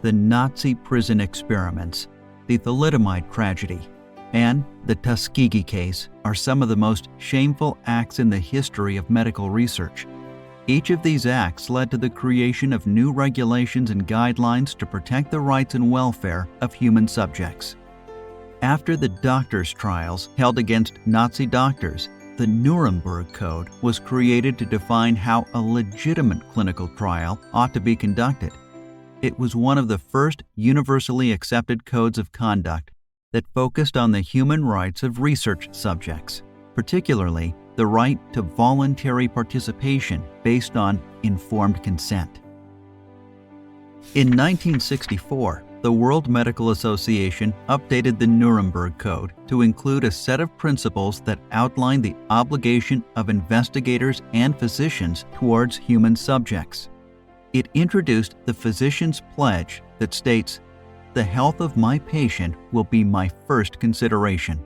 the Nazi prison experiments, the thalidomide tragedy, and the Tuskegee case are some of the most shameful acts in the history of medical research. Each of these acts led to the creation of new regulations and guidelines to protect the rights and welfare of human subjects. After the doctors' trials held against Nazi doctors, the Nuremberg Code was created to define how a legitimate clinical trial ought to be conducted. It was one of the first universally accepted codes of conduct that focused on the human rights of research subjects, particularly the right to voluntary participation based on informed consent. In 1964, the World Medical Association updated the Nuremberg Code to include a set of principles that outline the obligation of investigators and physicians towards human subjects. It introduced the physician's pledge that states, "The health of my patient will be my first consideration."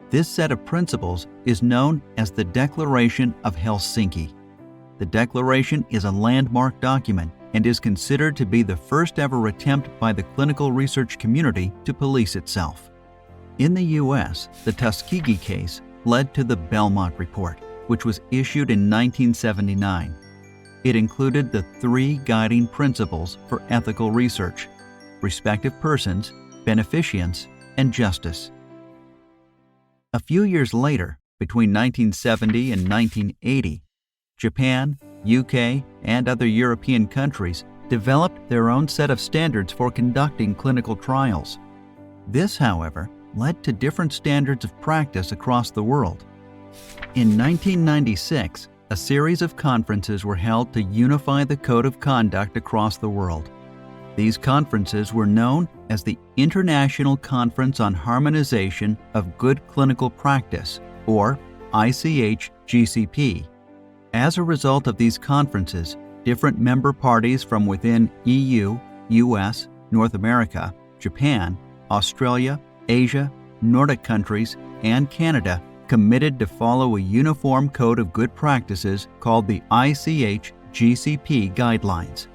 This set of principles is known as the Declaration of Helsinki. The Declaration is a landmark document and is considered to be the first ever attempt by the clinical research community to police itself. In the U.S., the Tuskegee case led to the Belmont Report, which was issued in 1979. It included the three guiding principles for ethical research: respective persons, beneficence, and justice. A few years later, between 1970 and 1980, Japan, UK, and other European countries developed their own set of standards for conducting clinical trials. This, however, led to different standards of practice across the world. In 1996, a series of conferences were held to unify the code of conduct across the world. These conferences were known as the International Conference on Harmonization of Good Clinical Practice, or ICH-GCP. As a result of these conferences, different member parties from within EU, US, North America, Japan, Australia, Asia, Nordic countries, and Canada committed to follow a uniform code of good practices called the ICH-GCP Guidelines.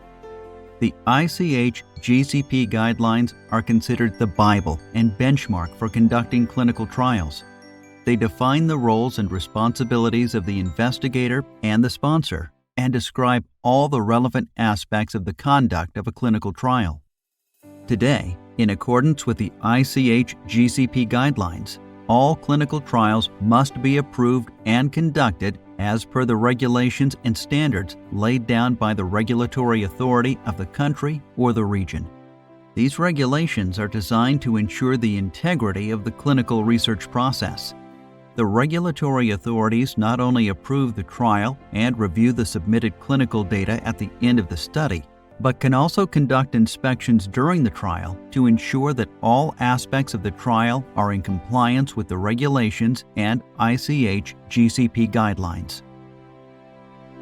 The ICH-GCP Guidelines are considered the Bible and benchmark for conducting clinical trials. They define the roles and responsibilities of the investigator and the sponsor and describe all the relevant aspects of the conduct of a clinical trial. Today, in accordance with the ICH-GCP Guidelines, all clinical trials must be approved and conducted as per the regulations and standards laid down by the regulatory authority of the country or the region. These regulations are designed to ensure the integrity of the clinical research process. The regulatory authorities not only approve the trial and review the submitted clinical data at the end of the study, but can also conduct inspections during the trial to ensure that all aspects of the trial are in compliance with the regulations and ICH-GCP guidelines.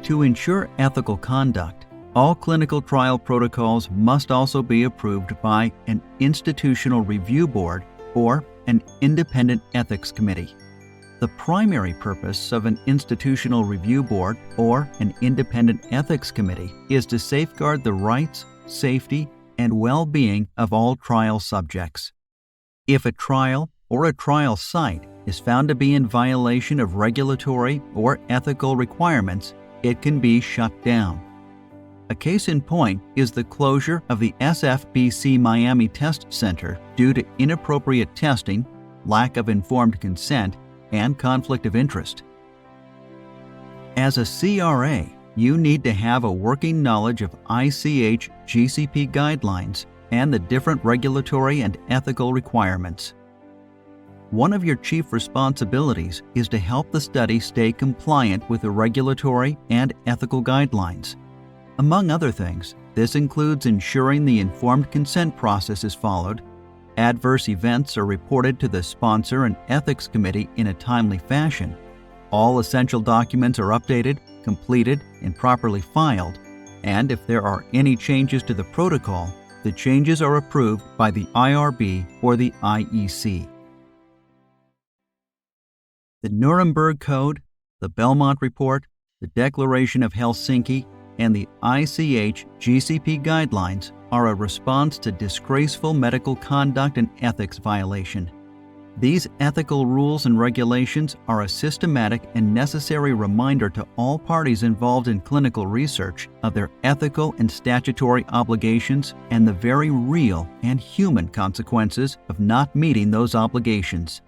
To ensure ethical conduct, all clinical trial protocols must also be approved by an institutional review board or an independent ethics committee. The primary purpose of an institutional review board or an independent ethics committee is to safeguard the rights, safety, and well-being of all trial subjects. If a trial or a trial site is found to be in violation of regulatory or ethical requirements, it can be shut down. A case in point is the closure of the SFBC Miami Test Center due to inappropriate testing, lack of informed consent, and conflict of interest. As a CRA, you need to have a working knowledge of ICH-GCP guidelines and the different regulatory and ethical requirements. One of your chief responsibilities is to help the study stay compliant with the regulatory and ethical guidelines. Among other things, this includes ensuring the informed consent process is followed, adverse events are reported to the sponsor and ethics committee in a timely fashion, all essential documents are updated, completed, and properly filed, and if there are any changes to the protocol, the changes are approved by the IRB or the IEC. The Nuremberg Code, the Belmont Report, the Declaration of Helsinki, and the ICH-GCP guidelines are a response to disgraceful medical conduct and ethics violation. These ethical rules and regulations are a systematic and necessary reminder to all parties involved in clinical research of their ethical and statutory obligations and the very real and human consequences of not meeting those obligations.